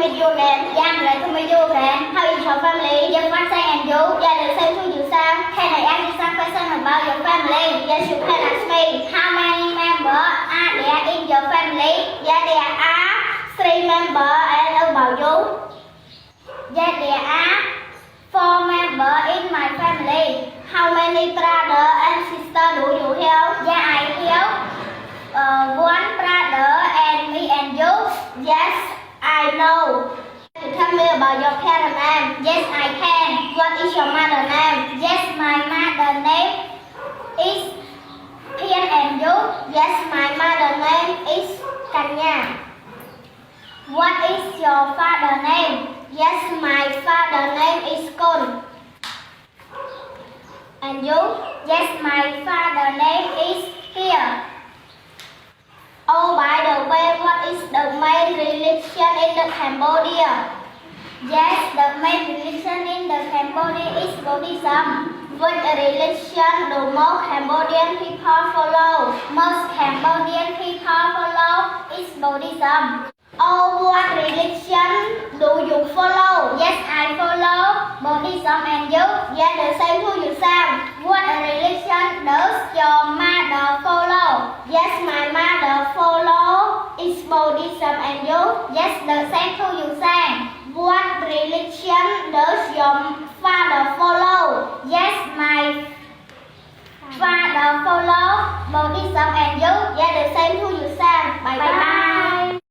video game. Yeah, I'm like a video game. How is your family? Your friends and you? Yeah, the same to you, Sam. Can I ask you some question about your family? Yes, you can ask me. How many members are there in your family? Yeah, there are 3 members. And about you? Yeah, there are 4 members in my family. How many brothers and sisters do you have? Yeah, I have 1 brother and me and you. Yes, I know. Tell me about your parent name. Yes, I can. What is your mother name? Yes, my mother name is Pian and you. Yes, my mother name is Kanya. What is your father name? Yes, my father name is Kon. And you? Yes, my father name is Here. Oh, by the way, what is the main religion in the Cambodia? Yes, the main religion in the Cambodia is Buddhism. Which religion do most Cambodian people follow? Most Cambodian people follow is Buddhism. Oh, what religion do you follow? Yes, I follow Buddhism and you? Yeah, the same to you, Sam. What religion does your mother follow? Yes, my mother follow is Buddhism and you? Yes, the same to you, Sam. What religion